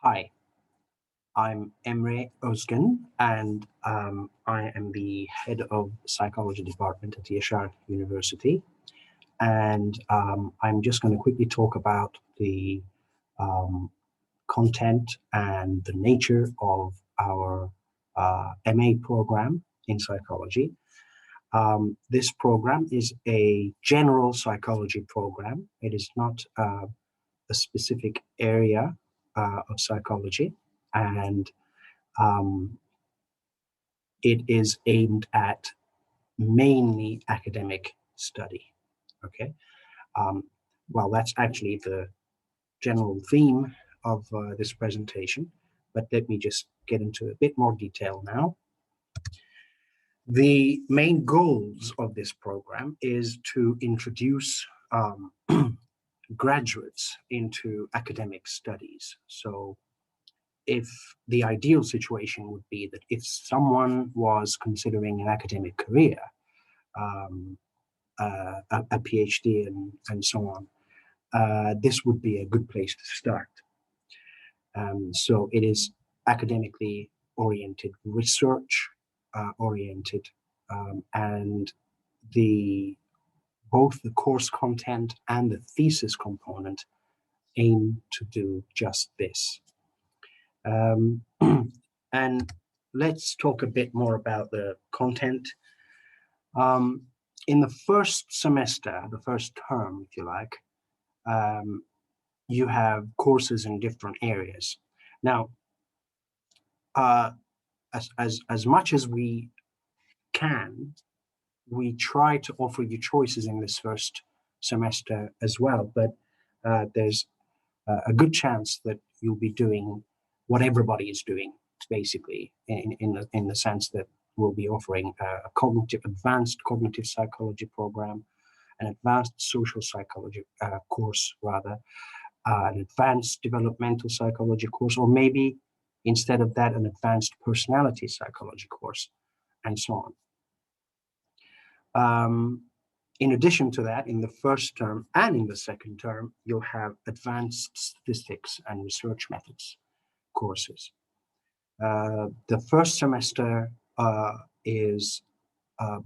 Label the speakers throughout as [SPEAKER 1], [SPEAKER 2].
[SPEAKER 1] Hi, I'm Emre Özgen, and I am the head of psychology department at Yaşar University. And I'm just going to quickly talk about the um, content and the nature of our MA program in psychology. This program is a general psychology program. It is not a specific area of psychology, and um, it is aimed at mainly academic study. Okay, um, well, that's actually the general theme of this presentation, but let me just get into a bit more detail now. The main goals of this program is to introduce graduates into academic studies. So if the ideal situation would be that if someone was considering an academic career, um, a PhD and so on, this would be a good place to start. So it is academically oriented, research oriented, and the both the course content and the thesis component aim to do just this. And let's talk a bit more about the content. Um, in the first semester, the first term, if you like, um, you have courses in different areas. Now, uh, as much as we can, we try to offer you choices in this first semester as well. But there's a good chance that you'll be doing what everybody is doing, basically, in the sense that we'll be offering a advanced cognitive psychology program, an advanced social psychology course, rather, an advanced developmental psychology course, or maybe instead of that, an advanced personality psychology course, and so on. In addition to that, in the first term and in the second term, you'll have advanced statistics and research methods courses. The first semester is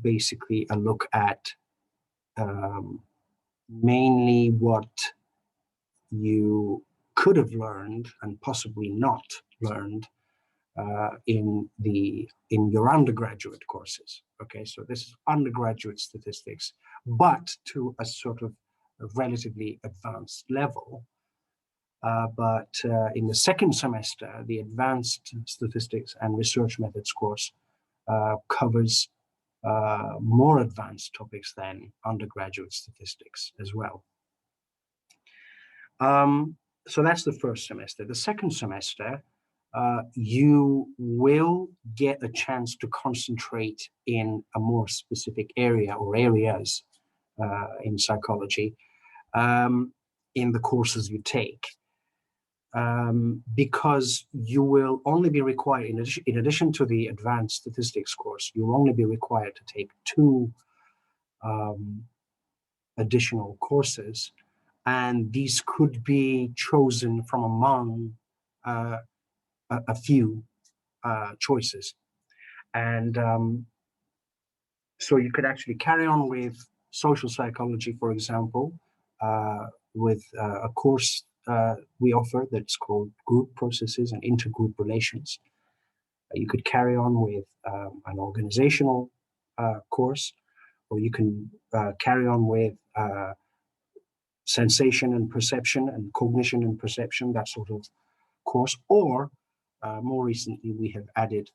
[SPEAKER 1] basically a look at um, mainly what you could have learned and possibly not learned in your undergraduate courses. Okay, so this is undergraduate statistics, but to a sort of a relatively advanced level. But in the second semester, the advanced statistics and research methods course covers more advanced topics than undergraduate statistics as well. So that's the first semester. The second semester, you will get a chance to concentrate in a more specific area or areas in psychology in the courses you take. Because you will only be required, in addition to the advanced statistics course, you'll only be required to take two additional courses, and these could be chosen from among a few choices. And so you could actually carry on with social psychology, for example, with a course we offer that's called group processes and intergroup relations. You could carry on with an organizational course, or you can carry on with sensation and perception and cognition and perception, that sort of course. Or more recently, we have added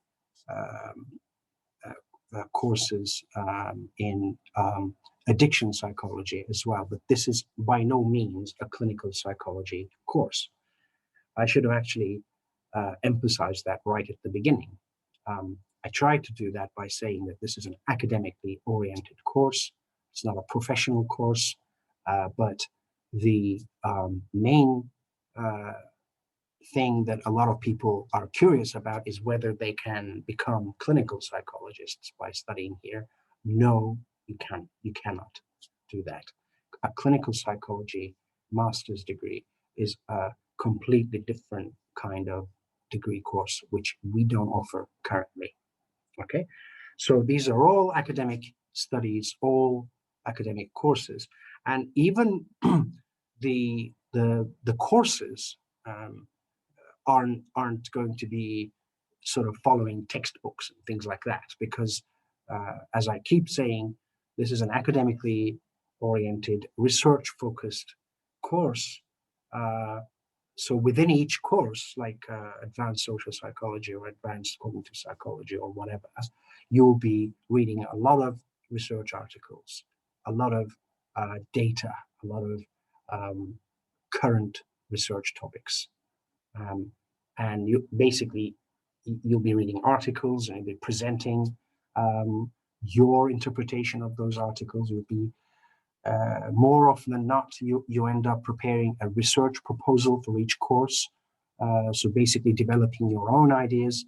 [SPEAKER 1] courses in addiction psychology as well, but this is by no means a clinical psychology course. I should have actually emphasized that right at the beginning. I tried to do that by saying that this is an academically oriented course. It's not a professional course, but the main thing that a lot of people are curious about is whether they can become clinical psychologists by studying here. No, you can't. You cannot do that. A clinical psychology master's degree is a completely different kind of degree course, which we don't offer currently. Okay, so these are all academic studies, all academic courses, and even the courses aren't going to be sort of following textbooks and things like that, because as I keep saying, this is an academically oriented, research focused course. So within each course, like advanced social psychology or advanced cognitive psychology or whatever, you'll be reading a lot of research articles, a lot of data, a lot of current research topics. Um, and you basically, you'll be reading articles and you'll be presenting your interpretation of those articles. You'll be more often than not, you end up preparing a research proposal for each course. So basically developing your own ideas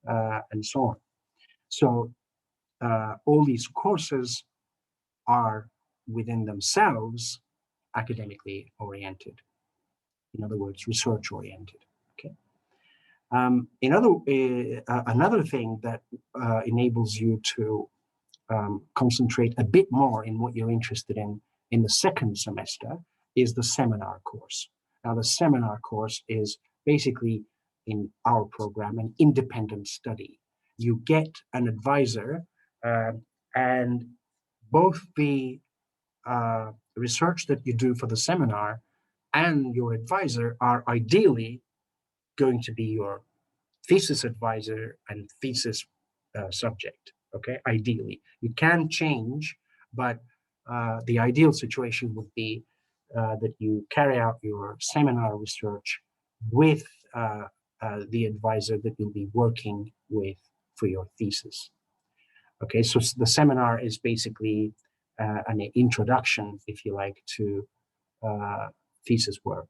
[SPEAKER 1] and so on. So all these courses are within themselves academically oriented. In other words, research oriented. Okay. Another thing that enables you to concentrate a bit more in what you're interested in the second semester is the seminar course. Now, the seminar course is basically, in our program, an independent study. You get an advisor, and both the research that you do for the seminar and your advisor are ideally going to be your thesis advisor and thesis subject. Okay, ideally, you can change, but the ideal situation would be that you carry out your seminar research with the advisor that you'll be working with for your thesis. Okay, so the seminar is basically an introduction, if you like, to thesis work,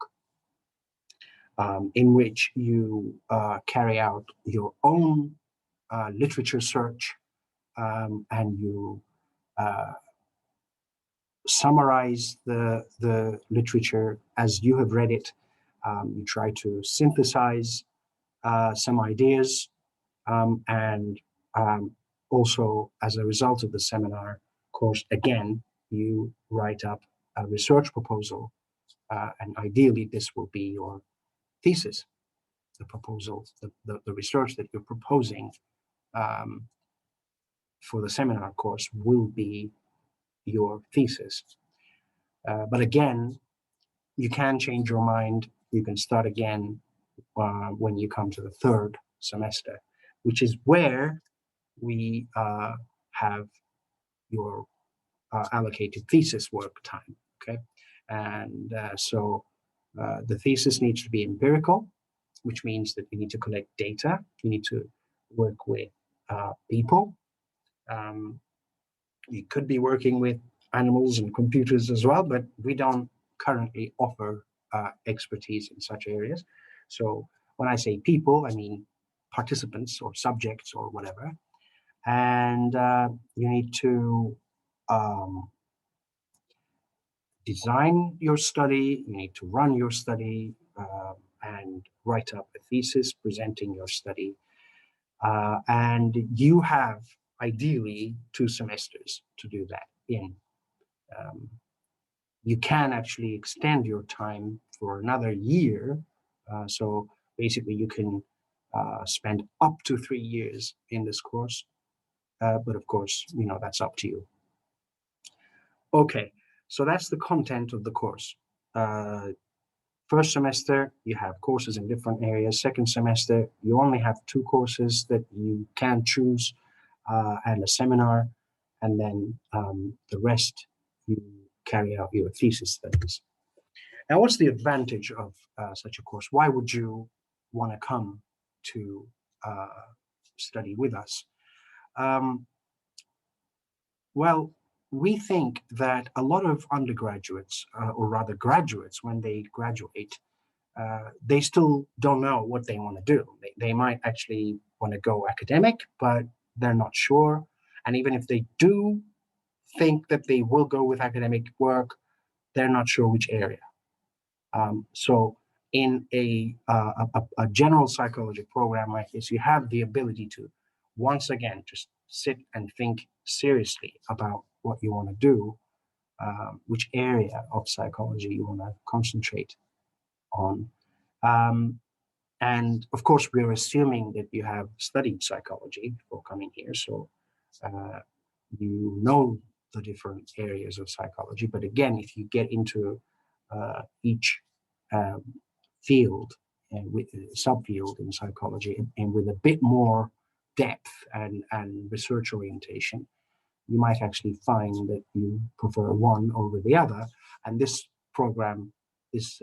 [SPEAKER 1] in which you carry out your own literature search, and you summarize the literature as you have read it. You try to synthesize some ideas, and also, as a result of the seminar course, again, you write up a research proposal, and ideally this will be your thesis. The proposal, the research that you're proposing um, for the seminar course will be your thesis. But again, you can change your mind. You can start again when you come to the third semester, which is where we have your allocated thesis work time. Okay, and so the thesis needs to be empirical, which means that you need to collect data. You need to work with people. You could be working with animals and computers as well, but we don't currently offer expertise in such areas. So when I say people, I mean participants or subjects or whatever. And you need to design your study, you need to run your study, and write up a thesis presenting your study. And you have ideally 2 semesters to do that in. Um, you can actually extend your time for another year. So basically, you can spend up to 3 years in this course. But of course, that's up to you. Okay, so that's the content of the course. First semester, you have courses in different areas. Second semester, you only have 2 courses that you can choose, and a seminar, and then the rest you carry out your thesis studies. Now, what's the advantage of such a course? Why would you want to come to study with us? Well, we think that a lot of undergraduates, or rather graduates, when they graduate, they still don't know what they want to do. They might actually want to go academic, but they're not sure. And even if they do think that they will go with academic work, they're not sure which area. So in a general psychology program like this, you have the ability to once again just sit and think seriously about what you want to do, which area of psychology you want to concentrate on. And of course, we're assuming that you have studied psychology before coming here, so uh, you know the different areas of psychology. But again, if you get into each um, field and with subfield in psychology and with a bit more depth and research orientation, you might actually find that you prefer one over the other. And this program, this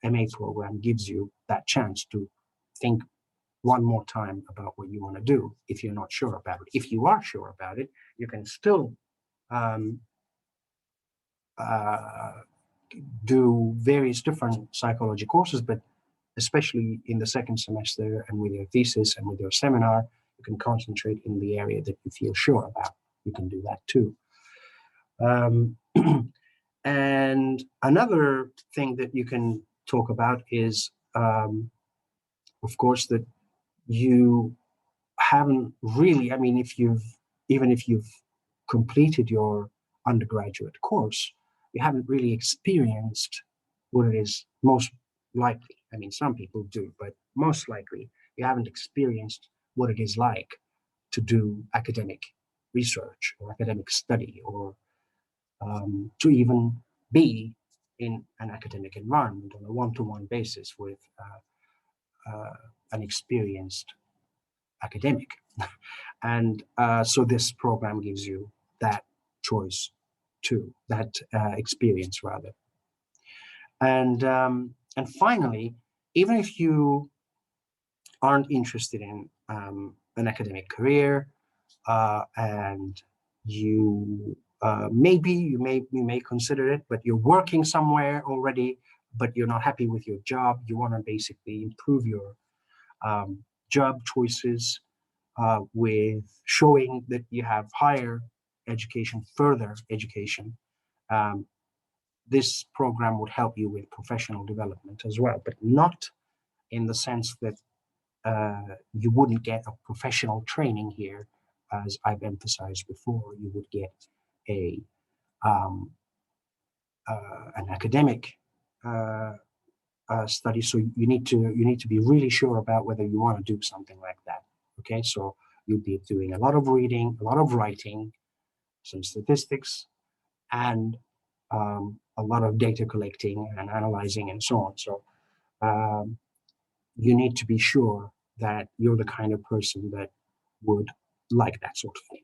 [SPEAKER 1] MA program, gives you that chance to think one more time about what you want to do if you're not sure about it. If you are sure about it, you can still um, uh, do various different psychology courses, but especially in the second semester and with your thesis and with your seminar, you can concentrate in the area that you feel sure about. You can do that too. Um, and another thing that you can talk about is, of course, that you haven't really, I mean, even if you've completed your undergraduate course, you haven't really experienced what it is most likely. I mean, some people do, but most likely you haven't experienced what it is like to do academic research or academic study, or to even be in an academic environment on a one-to-one basis with an experienced academic. And so this program gives you that choice too, that experience rather. And finally, even if you aren't interested in an academic career, and you may consider it, but you're working somewhere already, but you're not happy with your job. You want to basically improve your job choices with showing that you have higher education, further education. Um, this program would help you with professional development as well, but not in the sense that you wouldn't get a professional training here, as I've emphasized before. You would get a um, an academic uh, study. So you need to be really sure about whether you want to do something like that. Okay, so you'll be doing a lot of reading, a lot of writing, some statistics, and a lot of data collecting and analyzing and so on. So um, you need to be sure that you're the kind of person that would like that sort of thing.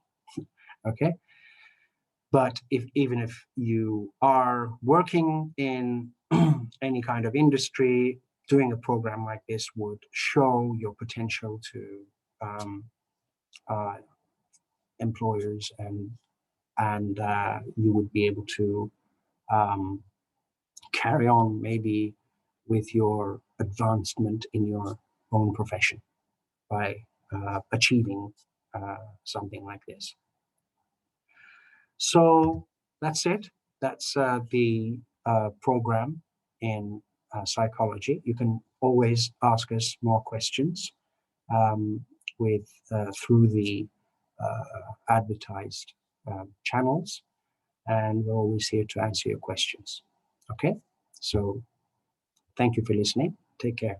[SPEAKER 1] Okay. But even if you are working in any kind of industry, doing a program like this would show your potential to um, uh, employers, and you would be able to um, carry on maybe with your advancement in your own profession by achieving something like this. So that's it. That's the program in psychology. You can always ask us more questions um, with through the advertised channels, and we're always here to answer your questions. Okay, so thank you for listening. Take care.